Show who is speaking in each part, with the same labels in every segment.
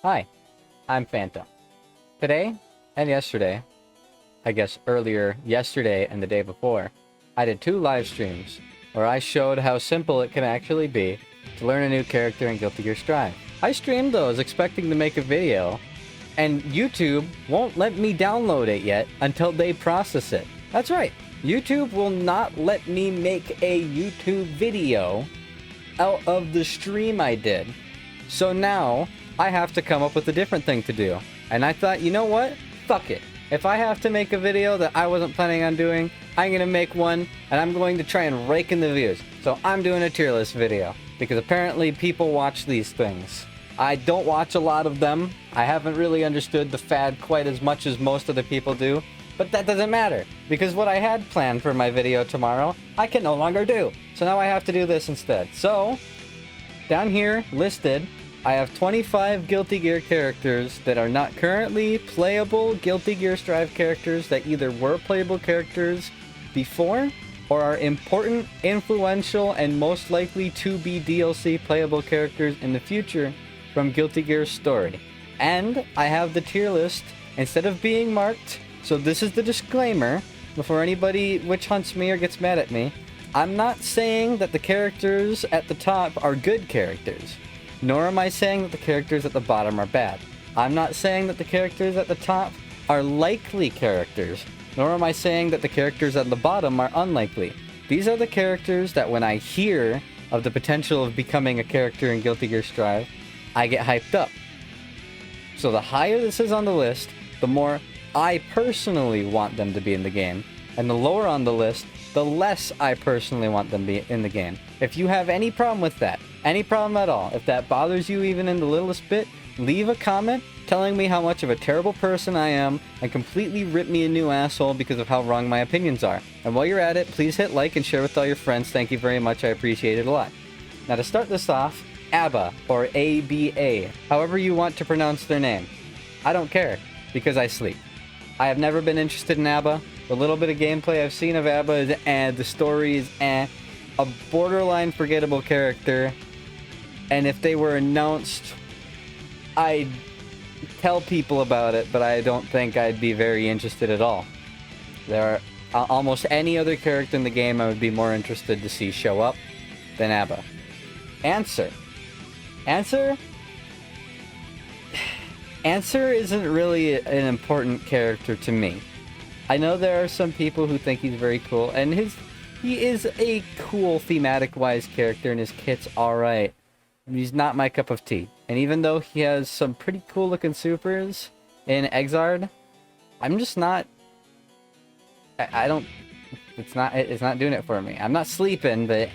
Speaker 1: Hi, I'm Phantom. Today and yesterday, I guess earlier yesterday and the day before, I did 2 live streams where I showed how simple it can actually be to learn a new character in Guilty Gear Strive. I streamed those expecting to make a video, and YouTube won't let me download it yet until they process it. That's right, YouTube will not let me make a YouTube video out of the stream I did. So now, I have to come up with a different thing to do. And I thought, you know what? Fuck it. If I have to make a video that I wasn't planning on doing, I'm gonna make one, and I'm going to try and rake in the views. So I'm doing a tier list video, because apparently people watch these things. I don't watch a lot of them. I haven't really understood the fad quite as much as most of the people do. But that doesn't matter, because what I had planned for my video tomorrow, I can no longer do. So now I have to do this instead. So, down here, listed, I have 25 Guilty Gear characters that are not currently playable Guilty Gear Strive characters that either were playable characters before, or are important, influential, and most likely to be DLC playable characters in the future from Guilty Gear's story. And I have the tier list, instead of being marked, so this is the disclaimer, before anybody witch hunts me or gets mad at me, I'm not saying that the characters at the top are good characters, nor am I saying that the characters at the bottom are bad. I'm not saying that the characters at the top are likely characters, nor am I saying that the characters at the bottom are unlikely. These are the characters that when I hear of the potential of becoming a character in Guilty Gear Strive, I get hyped up. So the higher this is on the list, the more I personally want them to be in the game, and the lower on the list, the less I personally want them to be in the game. If you have any problem with that, any problem at all, if that bothers you even in the littlest bit, leave a comment telling me how much of a terrible person I am and completely rip me a new asshole because of how wrong my opinions are. And while you're at it, please hit like and share with all your friends. Thank you very much, I appreciate it a lot. Now to start this off, ABBA, or ABA, however you want to pronounce their name. I don't care, because I sleep. I have never been interested in ABBA. The little bit of gameplay I've seen of ABBA is the story is a borderline forgettable character. And if they were announced, I'd tell people about it, but I don't think I'd be very interested at all. There are almost any other character in the game I would be more interested to see show up than ABBA. Answer isn't really an important character to me. I know there are some people who think he's very cool, and he is a cool thematic-wise character, and his kit's alright. He's not my cup of tea. And even though he has some pretty cool-looking supers in Exard, I'm just not... I don't... It's not doing it for me. I'm not sleeping, but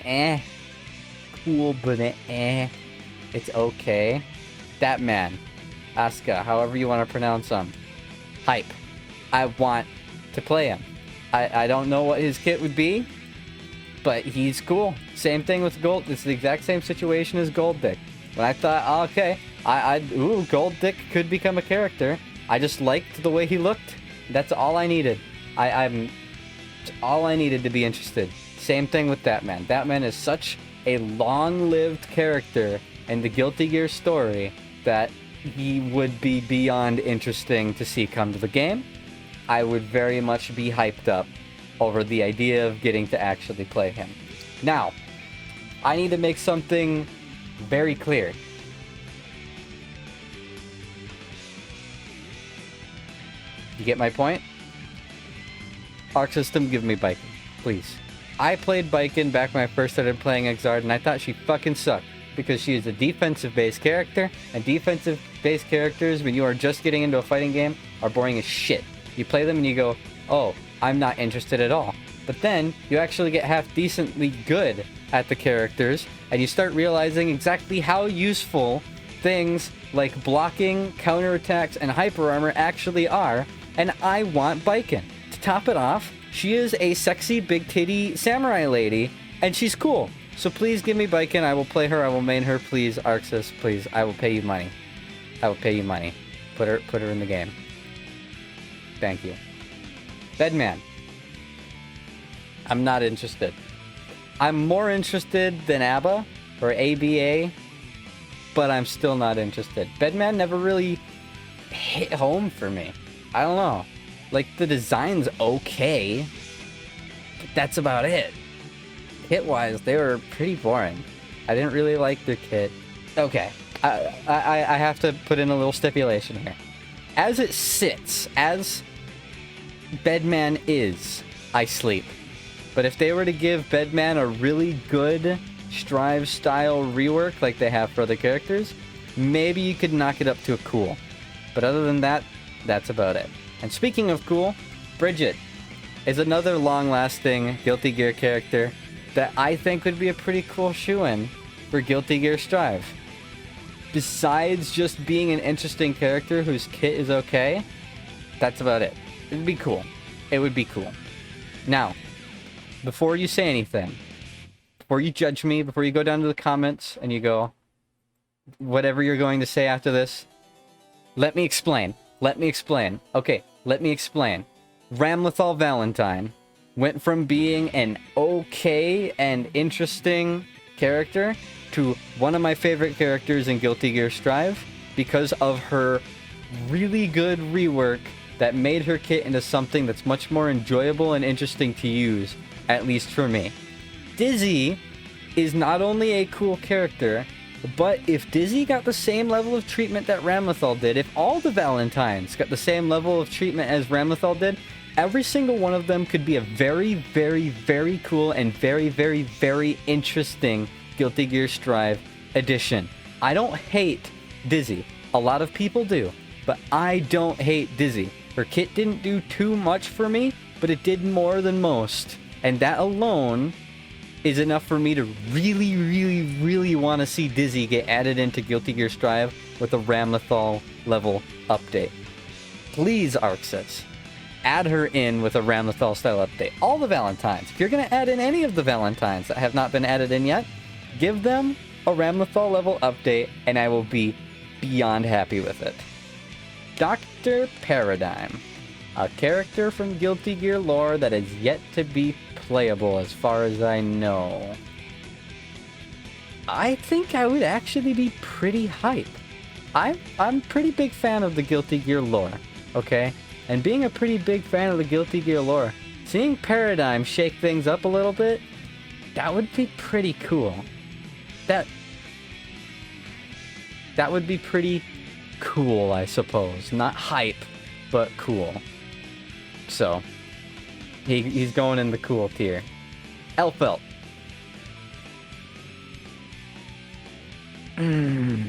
Speaker 1: cool, but it's okay. That man. Asuka, however you want to pronounce him. Hype. I want to play him. I don't know what his kit would be, but he's cool. Same thing with Gold. It's the exact same situation as Gold Dick. When I thought, oh, okay, Gold Dick could become a character. I just liked the way he looked. That's all I needed. It's all I needed to be interested. Same thing with that man. That man is such a long-lived character in the Guilty Gear story that he would be beyond interesting to see come to the game. I would very much be hyped up over the idea of getting to actually play him. Now, I need to make something very clear. You get my point? Arc System, give me Biken, please. I played Biken back when I first started playing Exard, and I thought she fucking sucked, because she is a defensive-based character, and defensive-based characters, when you are just getting into a fighting game, are boring as shit. You play them and you go, oh, I'm not interested at all. But then, you actually get half-decently good at the characters, and you start realizing exactly how useful things like blocking, counterattacks, and hyper armor actually are, and I want Biken. To top it off, she is a sexy, big-titty samurai lady, and she's cool. So please give me Biken, I will play her, I will main her, please, Arxis, please, I will pay you money. I will pay you money. Put her in the game. Thank you. Bedman. I'm not interested. I'm more interested than ABBA, or ABA, but I'm still not interested. Bedman never really hit home for me. I don't know. Like, the design's okay, but that's about it. Kit-wise, they were pretty boring. I didn't really like their kit. Okay, I have to put in a little stipulation here. As it sits, as Bedman is, I sleep. But if they were to give Bedman a really good Strive-style rework like they have for other characters, maybe you could knock it up to a cool. But other than that, that's about it. And speaking of cool, Bridget is another long-lasting Guilty Gear character that I think would be a pretty cool shoe-in for Guilty Gear Strive. Besides just being an interesting character whose kit is okay, that's about it. It'd be cool. It would be cool. Now, before you say anything, before you judge me, before you go down to the comments and you go, whatever you're going to say after this, let me explain. Let me explain. Okay, let me explain. Ramlethal Valentine went from being an okay and interesting character to one of my favorite characters in Guilty Gear Strive because of her really good rework that made her kit into something that's much more enjoyable and interesting to use, at least for me. Dizzy is not only a cool character, but if Dizzy got the same level of treatment that Ramlethal did, if all the Valentines got the same level of treatment as Ramlethal did, every single one of them could be a very, very, very cool and very, very, very interesting Guilty Gear Strive edition. I don't hate Dizzy. A lot of people do, but I don't hate Dizzy. Her kit didn't do too much for me, but it did more than most. And that alone is enough for me to really, really, really want to see Dizzy get added into Guilty Gear Strive with a Ramlethal level update. Please, Arxis, add her in with a Ramlethal style update. All the Valentines. If you're going to add in any of the Valentines that have not been added in yet, give them a Ramlethal level update, and I will be beyond happy with it. Dr. Paradigm. A character from Guilty Gear lore that is yet to be playable as far as I know. I think I would actually be pretty hype. I'm pretty big fan of the Guilty Gear lore, okay? And being a pretty big fan of the Guilty Gear lore, seeing Paradigm shake things up a little bit, that would be pretty cool. That would be pretty cool, I suppose. Not hype, but cool. So, he's going in the cool tier. Elfelt. You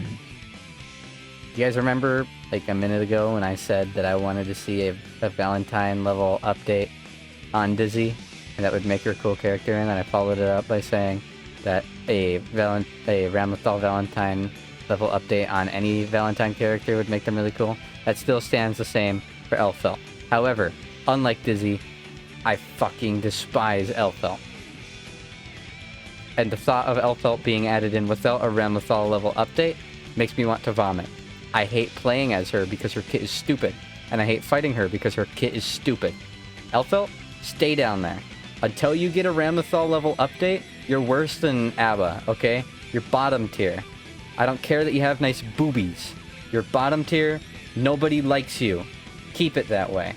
Speaker 1: guys remember, like a minute ago, when I said that I wanted to see a Valentine level update on Dizzy, and that would make her a cool character, and then I followed it up by saying that a Ramlethal Valentine level update on any Valentine character would make them really cool? That still stands the same for Elfelt. However, unlike Dizzy, I fucking despise Elfelt. And the thought of Elfelt being added in without a Ramlethal level update makes me want to vomit. I hate playing as her because her kit is stupid, and I hate fighting her because her kit is stupid. Elfelt, stay down there. Until you get a Ramlethal level update, you're worse than ABBA, okay? You're bottom tier. I don't care that you have nice boobies. You're bottom tier, nobody likes you. Keep it that way.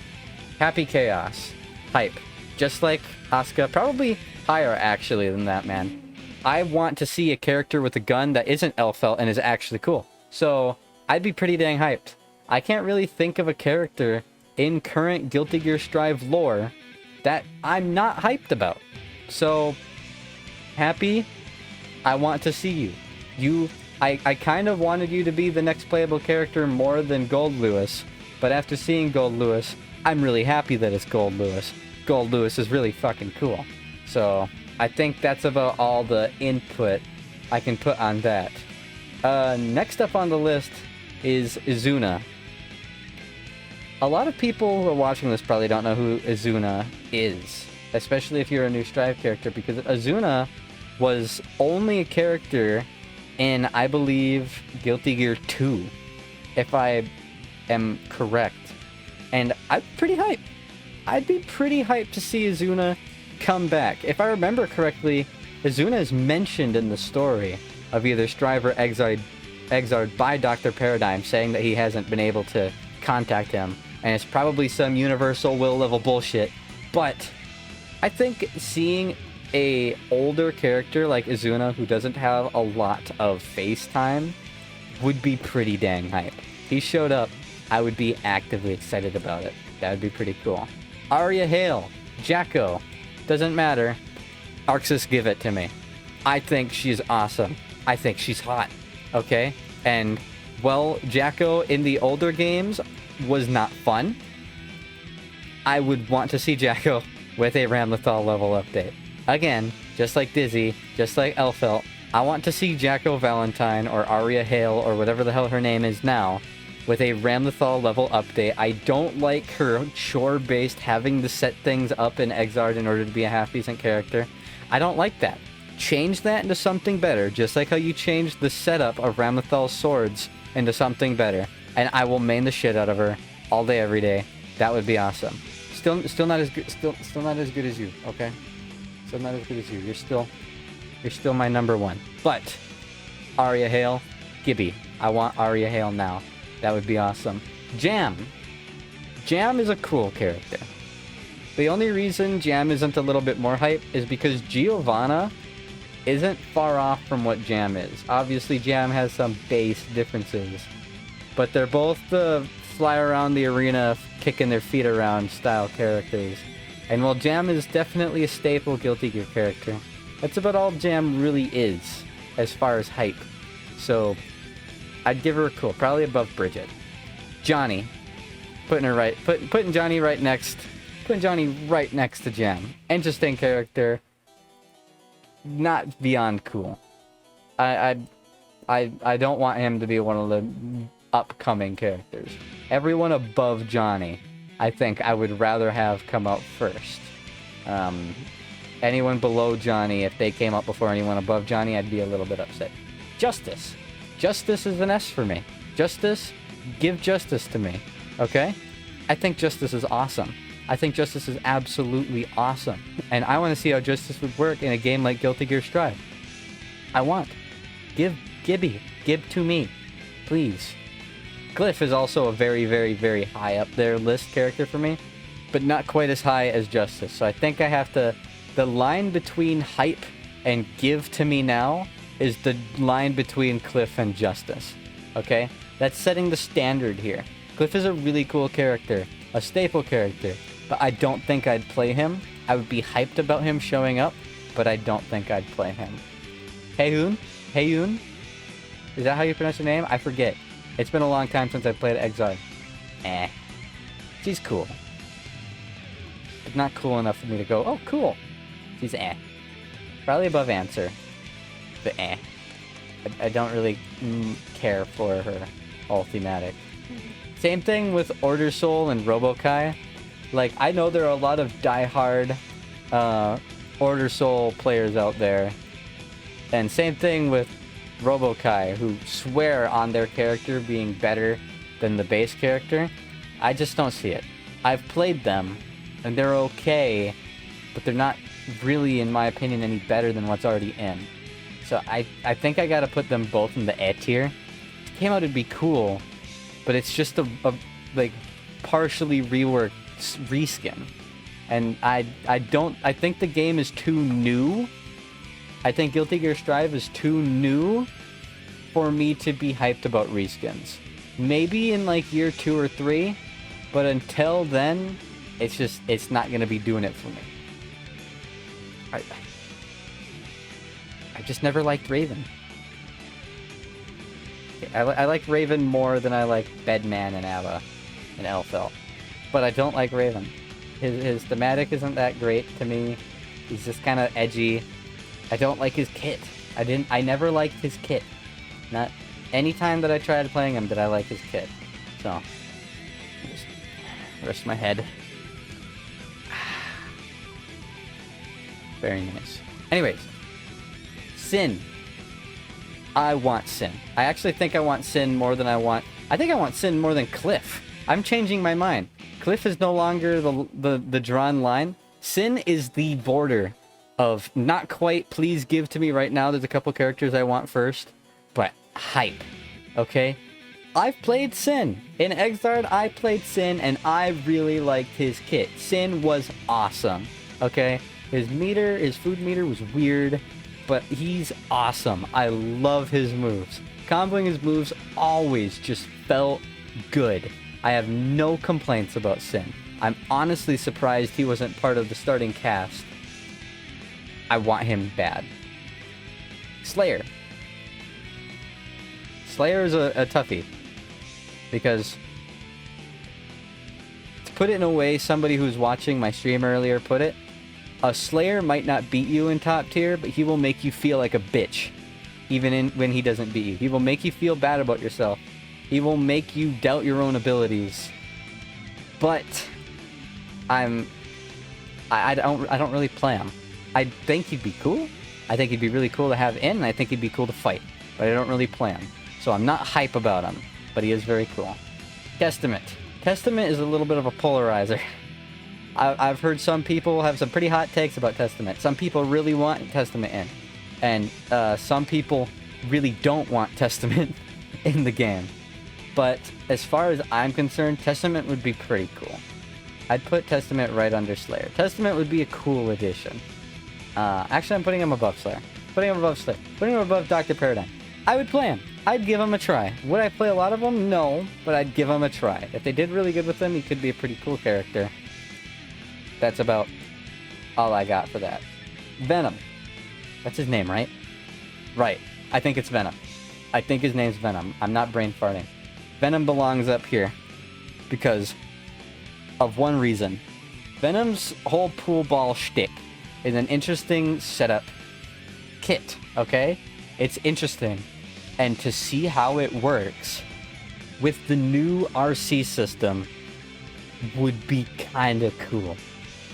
Speaker 1: Happy Chaos. Hype. Just like Asuka, probably higher actually than that, man. I want to see a character with a gun that isn't Elfelt and is actually cool. So, I'd be pretty dang hyped. I can't really think of a character in current Guilty Gear Strive lore that I'm not hyped about. So, Happy, I want to see you. I kind of wanted you to be the next playable character more than Gold Lewis, but after seeing Gold Lewis, I'm really happy that it's Gold Lewis. Gold Lewis is really fucking cool. So, I think that's about all the input I can put on that. Next up on the list is Izuna. A lot of people who are watching this probably don't know who Izuna is, especially if you're a new Strive character, because Izuna was only a character in, I believe, Guilty Gear 2, if I am correct. And I'm pretty hyped. I'd be pretty hyped to see Izuna come back. If I remember correctly, Izuna is mentioned in the story of either Strive or Exard by Dr. Paradigm, saying that he hasn't been able to contact him, and it's probably some universal will level bullshit. But I think seeing a older character like Izuna, who doesn't have a lot of face time, would be pretty dang hype. If he showed up, I would be actively excited about it. That would be pretty cool. Arya Hale, Jacko, doesn't matter. Arxis, give it to me. I think she's awesome. I think she's hot. Okay? And, well, Jacko in the older games was not fun. I would want to see Jacko with a Ramlethal level update. Again, just like Dizzy, just like Elfelt, I want to see Jacko Valentine or Arya Hale or whatever the hell her name is now with a Ramlethal level update. I don't like her chore-based having to set things up in Exard in order to be a half-decent character. I don't like that. Change that into something better, just like how you changed the setup of Ramlethal's swords into something better. And I will main the shit out of her all day, every day. That would be awesome. Still not as good. Still not as good as you. Okay. Still not as good as you. You're still my number one. But Arya Hale, Gibby. I want Arya Hale now. That would be awesome. Jam. Jam is a cool character. The only reason Jam isn't a little bit more hype is because Giovanna isn't far off from what Jam is. Obviously, Jam has some base differences, but they're both the fly around the arena, kicking their feet around style characters. And while Jam is definitely a staple Guilty Gear character, that's about all Jam really is as far as hype. So I'd give her a cool, probably above Bridget. Johnny, putting Johnny right next to Jam. Interesting character, not beyond cool. I don't want him to be one of the upcoming characters. Everyone above Johnny, I think I would rather have come out first. Anyone below Johnny, if they came up before anyone above Johnny, I'd be a little bit upset. Justice. Justice is an S for me. Justice, give Justice to me. Okay? I think Justice is awesome. I think Justice is absolutely awesome. And I want to see how Justice would work in a game like Guilty Gear Strive. I want. Give Gibby. Give to me. Please. Glyph is also a very, very, very high up there list character for me, but not quite as high as Justice. So I think I have to... The line between hype and give to me now is the line between Cliff and Justice. Okay? That's setting the standard here. Cliff is a really cool character, a staple character, but I don't think I'd play him. I would be hyped about him showing up, but I don't think I'd play him. Heyun? Heyun? Is that how you pronounce your name? I forget. It's been a long time since I played Exile. She's cool. But not cool enough for me to go, oh, cool. She's Probably above Answer. But I don't really care for her whole thematic. Same thing with Order Soul and Robokai. Like, I know there are a lot of die-hard Order Soul players out there. And same thing with Robokai, who swear on their character being better than the base character. I just don't see it. I've played them, and they're okay, but they're not really, in my opinion, any better than what's already in. So I think I gotta put them both in the A tier. If it came out, it'd be cool, but it's just a like partially reworked reskin. And I think the game is too new. I think Guilty Gear Strive is too new for me to be hyped about reskins. Maybe in like year 2 or 3, but until then, it's not gonna be doing it for me. I just never liked Raven. I like Raven more than I like Bedman and Ava and Elfelt. But I don't like Raven. His thematic isn't that great to me. He's just kind of edgy. I don't like his kit. I never liked his kit. Not any time that I tried playing him did I like his kit. So, just rest my head. Very nice. Anyways, Sin. I want Sin. I actually think I want Sin more than I think I want Sin more than Cliff. I'm changing my mind. Cliff is no longer the drawn line. Sin is the border of not quite please give to me right now. There's a couple characters I want first, but hype. okay? I've played Sin. In Exard, I played Sin, and I really liked his kit. Sin was awesome, okay? His food meter was weird, but he's awesome. I love his moves. Comboing his moves always just felt good. I have no complaints about Sin. I'm honestly surprised he wasn't part of the starting cast. I want him bad. Slayer. Slayer is a toughie. Because, to put it in a way somebody who's watching my stream earlier put it, a Slayer might not beat you in top tier, but he will make you feel like a bitch. Even when he doesn't beat you. He will make you feel bad about yourself. He will make you doubt your own abilities. But, I don't really play him. I think he'd be cool. I think he'd be really cool to have in, and I think he'd be cool to fight. But I don't really play him. So I'm not hype about him. But he is very cool. Testament. Testament is a little bit of a polarizer. I've heard some people have some pretty hot takes about Testament. Some people really want Testament in. And some people really don't want Testament in the game. But as far as I'm concerned, Testament would be pretty cool. I'd put Testament right under Slayer. Testament would be a cool addition. Actually, I'm putting him above Slayer. Putting him above Slayer. Putting him above Dr. Paradigm. I would play him. I'd give him a try. Would I play a lot of them? No, but I'd give him a try. If they did really good with him, he could be a pretty cool character. That's about all I got for that. Venom. That's his name, right? Right. I think it's Venom. I think his name's Venom. I'm not brain farting. Venom belongs up here because of one reason. Venom's whole pool ball shtick is an interesting setup kit, okay? It's interesting. And to see how it works with the new RC system would be kind of cool.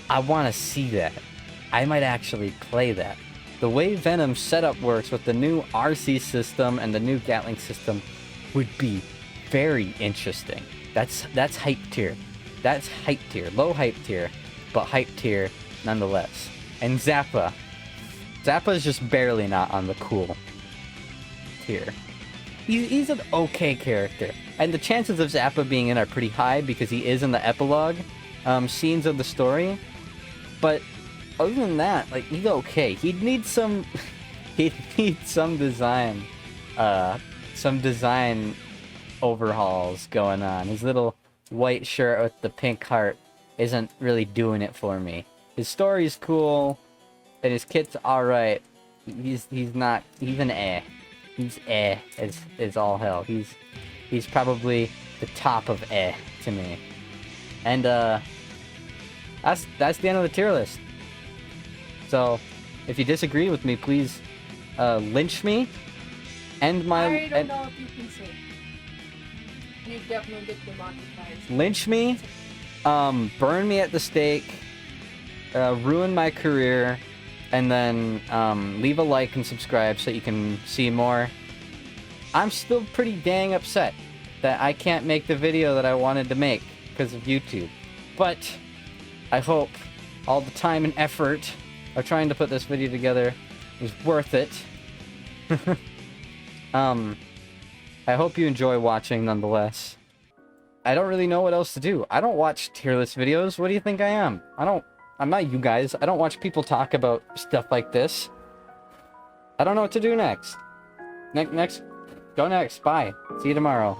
Speaker 1: I want to see that. I might actually play that. The way Venom's setup works with the new RC system and the new Gatling system would be very interesting. That's hype tier. That's hype tier. Low hype tier, but hype tier nonetheless. And Zappa. Zappa is just barely not on the cool tier. He's an okay character. And the chances of Zappa being in are pretty high because he is in the epilogue scenes of the story. But other than that, like, he's okay. He'd need some some design overhauls going on. His little white shirt with the pink heart isn't really doing it for me. His story's cool, and his kit's alright. He's an eh. He's eh as all hell. He's probably the top of eh to me. And that's the end of the tier list. So if you disagree with me, please lynch me. And
Speaker 2: I don't know if you can say. You definitely get demonetized.
Speaker 1: Lynch me, burn me at the stake, ruin my career, and then leave a like and subscribe so you can see more. I'm still pretty dang upset that I can't make the video that I wanted to make because of YouTube. But I hope all the time and effort of trying to put this video together was worth it. I hope you enjoy watching nonetheless. I don't really know what else to do. I don't watch tier list videos. What do you think I am? I'm not you guys. I don't watch people talk about stuff like this. I don't know what to do next. Go next. Bye. See you tomorrow.